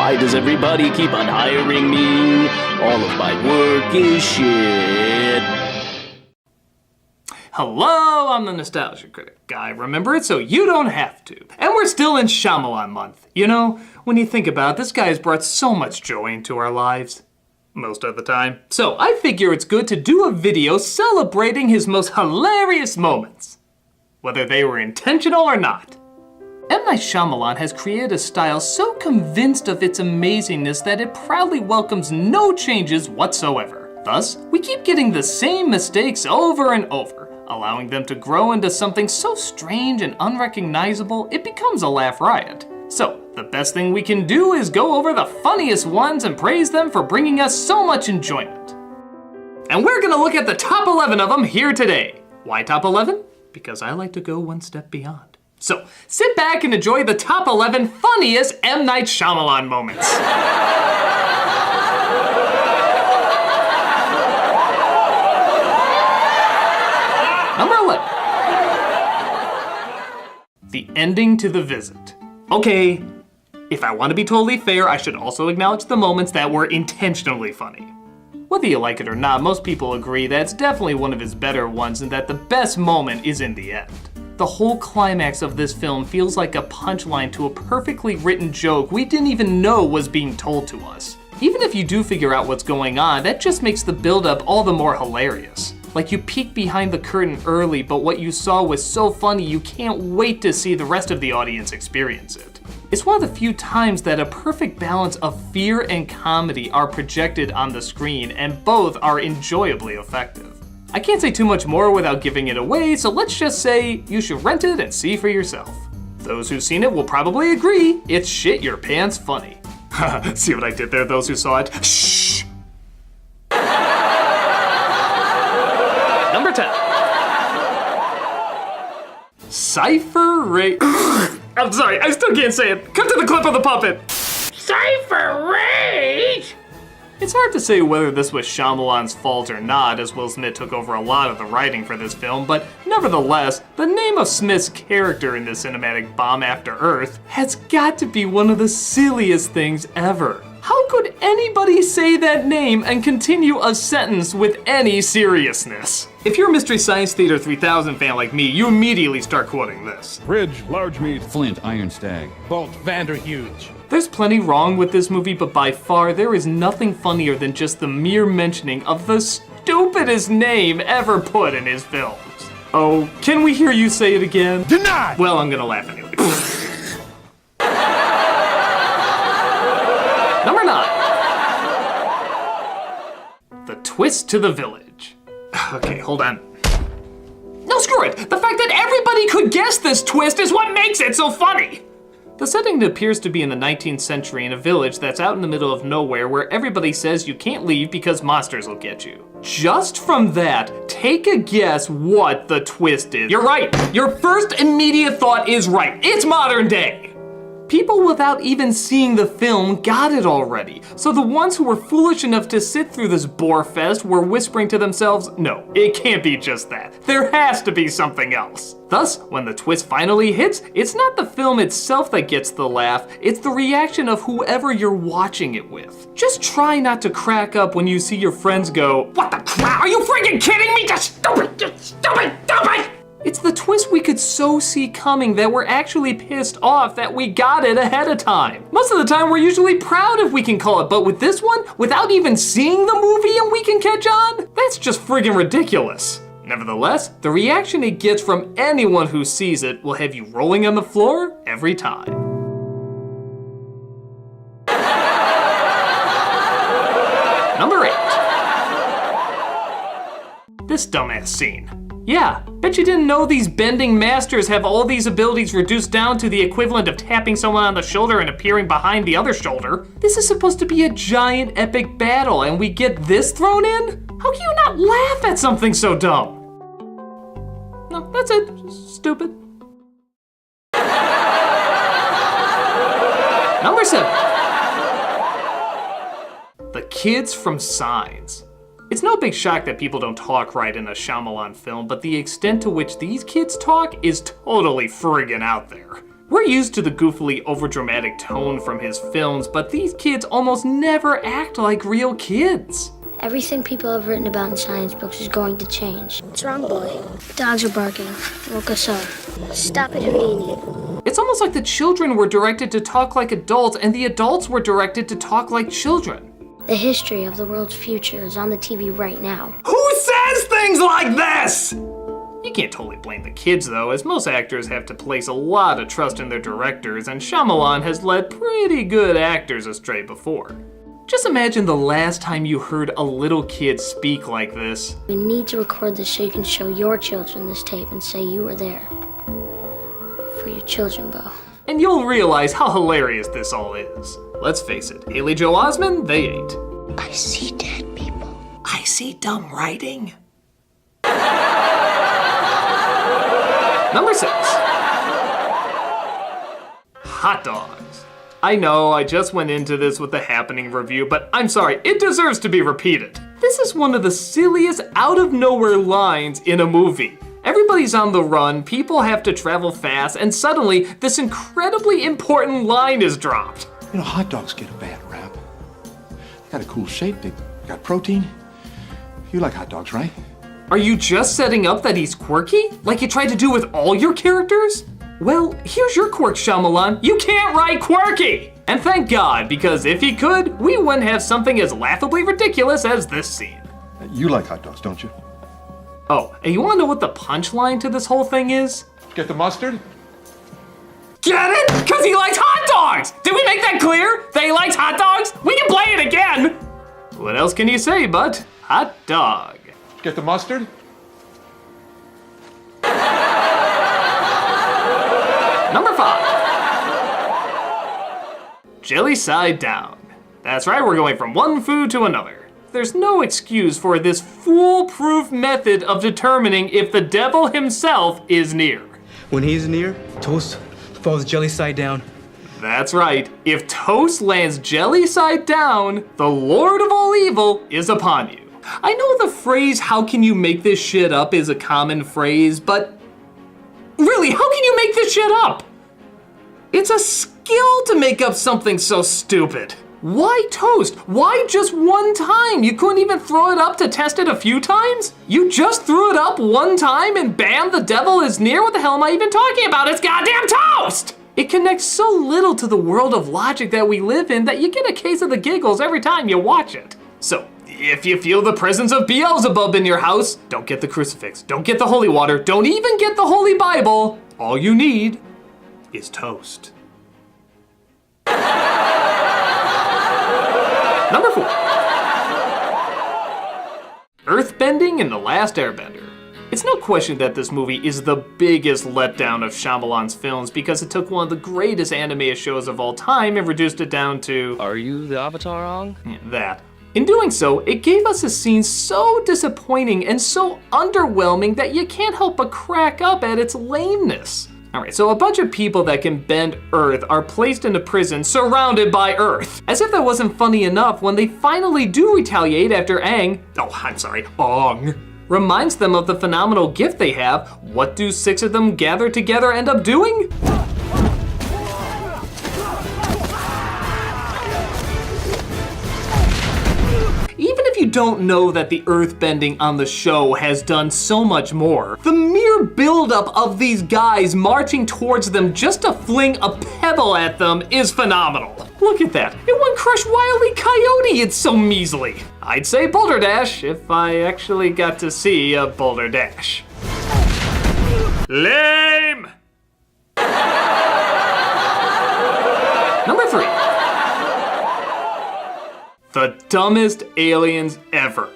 Why does everybody keep on hiring me? All of my work is shit. Hello, I'm the Nostalgia Critic guy. Remember it so you don't have to. And we're still in Shyamalan month. You know, when you think about it, this guy has brought so much joy into our lives. Most of the time. So I figure it's good to do a video celebrating his most hilarious moments, whether they were intentional or not. M. Night Shyamalan has created a style so convinced of its amazingness that it proudly welcomes no changes whatsoever. Thus, we keep getting the same mistakes over and over, allowing them to grow into something so strange and unrecognizable it becomes a laugh riot. So, the best thing we can do is go over the funniest ones and praise them for bringing us so much enjoyment. And we're gonna look at the top 11 of them here today. Why top 11? Because I like to go one step beyond. So, sit back and enjoy the top 11 funniest M. Night Shyamalan moments. Number 11. The ending to The Visit. Okay, if I want to be totally fair, I should also acknowledge the moments that were intentionally funny. Whether you like it or not, most people agree that it's definitely one of his better ones and that the best moment is in the end. The whole climax of this film feels like a punchline to a perfectly written joke we didn't even know was being told to us. Even if you do figure out what's going on, that just makes the build-up all the more hilarious. Like you peek behind the curtain early, but what you saw was so funny you can't wait to see the rest of the audience experience it. It's one of the few times that a perfect balance of fear and comedy are projected on the screen, and both are enjoyably effective. I can't say too much more without giving it away, so let's just say you should rent it and see for yourself. Those who've seen it will probably agree, it's shit your pants funny. See what I did there, those who saw it? Shh! Number 10. Cypher Rage. I'm sorry, I still can't say it. Cut to the clip of the puppet. Cypher Rage! It's hard to say whether this was Shyamalan's fault or not, as Will Smith took over a lot of the writing for this film, but nevertheless, the name of Smith's character in this cinematic bomb after Earth has got to be one of the silliest things ever. How could anybody say that name and continue a sentence with any seriousness? If you're a Mystery Science Theater 3000 fan like me, you immediately start quoting this. Ridge, large meat. Flint, Iron Stag. Bolt, Vanderhuge. There's plenty wrong with this movie, but by far there is nothing funnier than just the mere mentioning of the stupidest name ever put in his films. Oh, can we hear you say it again? Denied! Well, I'm gonna laugh anyway. Number 9. The twist to the village. Okay, hold on. No, screw it! The fact that everybody could guess this twist is what makes it so funny! The setting appears to be in the 19th century in a village that's out in the middle of nowhere where everybody says you can't leave because monsters will get you. Just from that, take a guess what the twist is. You're right! Your first immediate thought is right. It's modern day! People without even seeing the film got it already. So the ones who were foolish enough to sit through this bore fest were whispering to themselves, no, it can't be just that. There has to be something else. Thus, when the twist finally hits, it's not the film itself that gets the laugh, it's the reaction of whoever you're watching it with. Just try not to crack up when you see your friends go, what the crap, are you freaking kidding me? Just stupid, stupid! It's the twist we could so see coming that we're actually pissed off that we got it ahead of time. Most of the time we're usually proud if we can call it, but with this one, without even seeing the movie and we can catch on, that's just friggin' ridiculous. Nevertheless, the reaction it gets from anyone who sees it will have you rolling on the floor every time. Number 8. This dumbass scene. Yeah, bet you didn't know these bending masters have all these abilities reduced down to the equivalent of tapping someone on the shoulder and appearing behind the other shoulder. This is supposed to be a giant epic battle and we get this thrown in? How can you not laugh at something so dumb? No, that's it. Stupid. Number 7. The kids from Signs. It's no big shock that people don't talk right in a Shyamalan film, but the extent to which these kids talk is totally friggin' out there. We're used to the goofily overdramatic tone from his films, but these kids almost never act like real kids. Everything people have written about in science books is going to change. What's wrong, boy? Dogs are barking. Woke us up. Stop it, Houdini. It's almost like the children were directed to talk like adults and the adults were directed to talk like children. The history of the world's future is on the TV right now. Who says things like this? You can't totally blame the kids though, as most actors have to place a lot of trust in their directors, and Shyamalan has led pretty good actors astray before. Just imagine the last time you heard a little kid speak like this. We need to record this so you can show your children this tape and say you were there. For your children, Bo. And you'll realize how hilarious this all is. Let's face it, Haley Joel Osment, they ain't. I see dead people. I see dumb writing. Number 6. Hot dogs. I know, I just went into this with the Happening review, but I'm sorry, it deserves to be repeated. This is one of the silliest out-of-nowhere lines in a movie. Everybody's on the run, people have to travel fast, and suddenly this incredibly important line is dropped. You know, hot dogs get a bad rap. They got a cool shape, they got protein. You like hot dogs, right? Are you just setting up that he's quirky? Like you tried to do with all your characters? Well, here's your quirk, Shyamalan. You can't write quirky! And thank God, because if he could, we wouldn't have something as laughably ridiculous as this scene. You like hot dogs, don't you? Oh, and you wanna know what the punchline to this whole thing is? Get the mustard? Get it? Because he likes hot dogs! Did we make that clear? That he likes hot dogs? We can play it again! What else can you say but hot dog? Get the mustard? Number 5. Jelly side down. That's right, we're going from one food to another. There's no excuse for this foolproof method of determining if the devil himself is near. When he's near, toast falls jelly side down. That's right, if toast lands jelly side down, the Lord of all evil is upon you. I know the phrase, "how can you make this shit up," is a common phrase, but really, how can you make this shit up? It's a skill to make up something so stupid. Why toast? Why just one time? You couldn't even throw it up to test it a few times? You just threw it up one time and bam, the devil is near? What the hell am I even talking about? It's goddamn toast! It connects so little to the world of logic that we live in that you get a case of the giggles every time you watch it. So, if you feel the presence of Beelzebub in your house, don't get the crucifix, don't get the holy water, don't even get the Holy Bible. All you need is toast. Number 4. Earthbending in The Last Airbender. It's no question that this movie is the biggest letdown of Shyamalan's films because it took one of the greatest anime shows of all time and reduced it down to... Are you the Avatar Ong? that. In doing so, it gave us a scene so disappointing and so underwhelming that you can't help but crack up at its lameness. Alright, so a bunch of people that can bend Earth are placed in a prison surrounded by Earth. As if that wasn't funny enough, when they finally do retaliate after Ong reminds them of the phenomenal gift they have, what do 6 of them gathered together end up doing? Even if you don't know that the earthbending on the show has done so much more, the mere buildup of these guys marching towards them just to fling a pebble at them is phenomenal. Look at that, it wouldn't crush Wile E. Coyote, it's so measly. I'd say Boulder Dash if I actually got to see a Boulder Dash. Lame! Number 3. The dumbest aliens ever.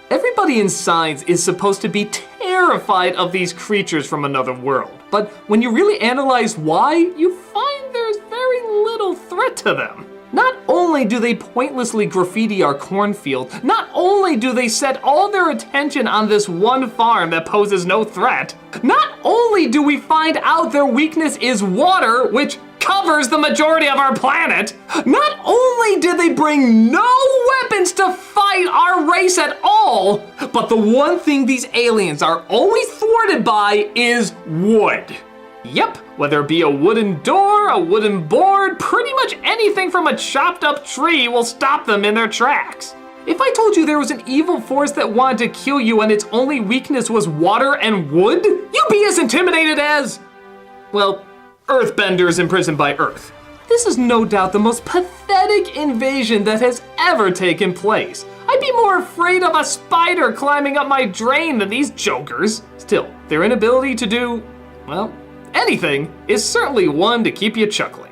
Everybody in science is supposed to be terrified of these creatures from another world, but when you really analyze why, you find there's very little threat to them. Not only do they pointlessly graffiti our cornfield, not only do they set all their attention on this one farm that poses no threat, not only do we find out their weakness is water, which covers the majority of our planet, not only did they bring no weapons to fight our race at all, but the one thing these aliens are always thwarted by is wood. Yep, Whether it be a wooden door, a wooden board, pretty much anything from a chopped up tree will stop them in their tracks. If I told you there was an evil force that wanted to kill you and its only weakness was water and wood, you'd be as intimidated as, well, earthbenders imprisoned by Earth. This is no doubt the most pathetic invasion that has ever taken place. I'd be more afraid of a spider climbing up my drain than these jokers. Still, their inability to do, well, anything is certainly one to keep you chuckling.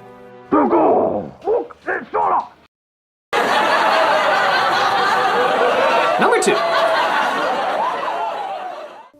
Number 2.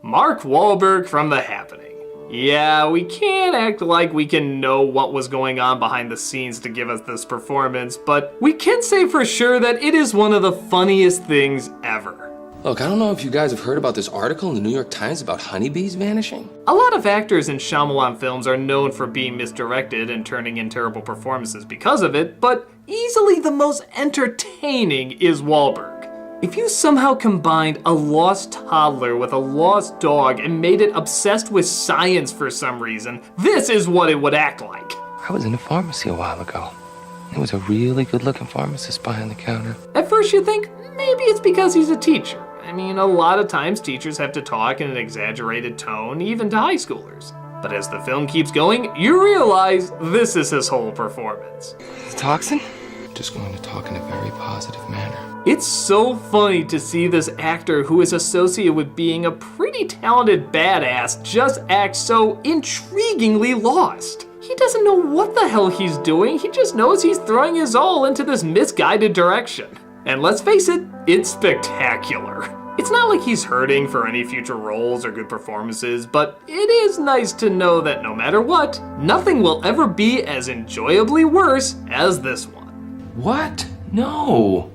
Mark Wahlberg from The Happening. Yeah, we can't act like we can know what was going on behind the scenes to give us this performance, but we can say for sure that it is one of the funniest things ever. Look, I don't know if you guys have heard about this article in the New York Times about honeybees vanishing. A lot of actors in Shyamalan films are known for being misdirected and turning in terrible performances because of it, but easily the most entertaining is Wahlberg. If you somehow combined a lost toddler with a lost dog and made it obsessed with science for some reason, this is what it would act like. I was in a pharmacy a while ago. There was a really good-looking pharmacist behind the counter. At first you think, maybe it's because he's a teacher. I mean, a lot of times teachers have to talk in an exaggerated tone, even to high schoolers. But as the film keeps going, you realize this is his whole performance. Toxin? Just going to talk in a very positive manner. It's so funny to see this actor who is associated with being a pretty talented badass just act so intriguingly lost. He doesn't know what the hell he's doing, he just knows he's throwing his all into this misguided direction. And let's face it, it's spectacular. It's not like he's hurting for any future roles or good performances, but it is nice to know that no matter what, nothing will ever be as enjoyably worse as this one. What? No.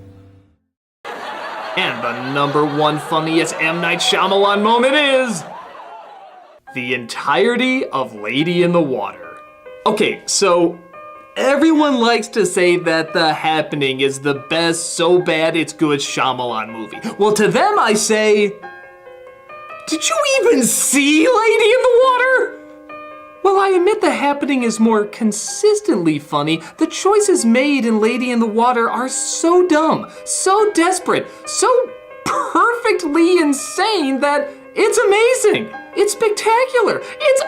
And the number one funniest M. Night Shyamalan moment is the entirety of Lady in the Water. Okay, so everyone likes to say that The Happening is the best so bad it's good Shyamalan movie. Well, to them I say, did you even see Lady in the Water? While I admit The Happening is more consistently funny, the choices made in Lady in the Water are so dumb, so desperate, so perfectly insane that it's amazing. It's spectacular. It's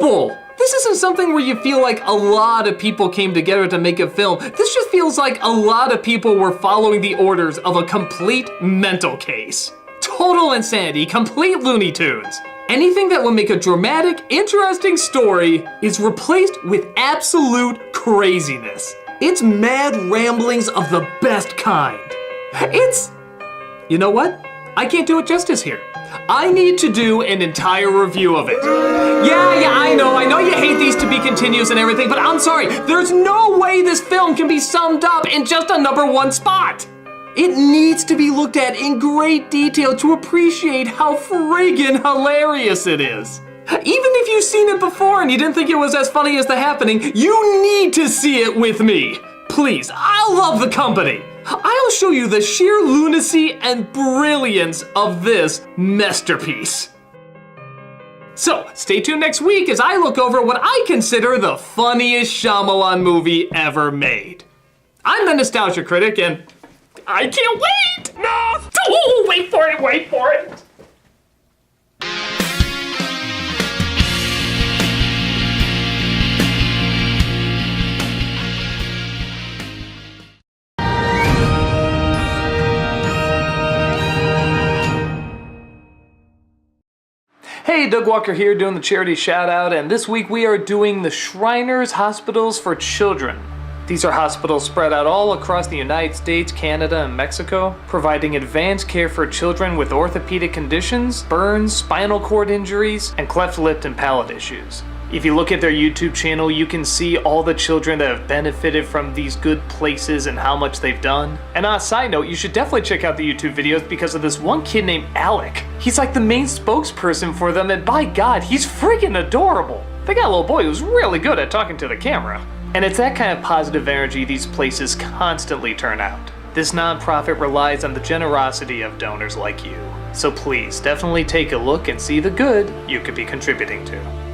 unbelievable. This isn't something where you feel like a lot of people came together to make a film. This just feels like a lot of people were following the orders of a complete mental case. Total insanity, complete Looney Tunes. Anything that would make a dramatic, interesting story is replaced with absolute craziness. It's mad ramblings of the best kind. You know what? I can't do it justice here. I need to do an entire review of it. Yeah, I know you hate these to be continuous and everything, but I'm sorry, there's no way this film can be summed up in just a number one spot. It needs to be looked at in great detail to appreciate how friggin' hilarious it is. Even if you've seen it before and you didn't think it was as funny as The Happening, you need to see it with me. Please, I'll love the company. I'll show you the sheer lunacy and brilliance of this masterpiece. So, stay tuned next week as I look over what I consider the funniest Shyamalan movie ever made. I'm the Nostalgia Critic, and I can't wait! No! Oh, wait for it! Hey, Doug Walker here doing the charity shout out, and this week we are doing the Shriners Hospitals for Children. These are hospitals spread out all across the United States, Canada, and Mexico, providing advanced care for children with orthopedic conditions, burns, spinal cord injuries, and cleft lip and palate issues. If you look at their YouTube channel, you can see all the children that have benefited from these good places and how much they've done. And on a side note, you should definitely check out the YouTube videos because of this one kid named Alec. He's like the main spokesperson for them, and by God, he's freaking adorable. They got a little boy who's really good at talking to the camera. And it's that kind of positive energy these places constantly turn out. This nonprofit relies on the generosity of donors like you. So please, definitely take a look and see the good you could be contributing to.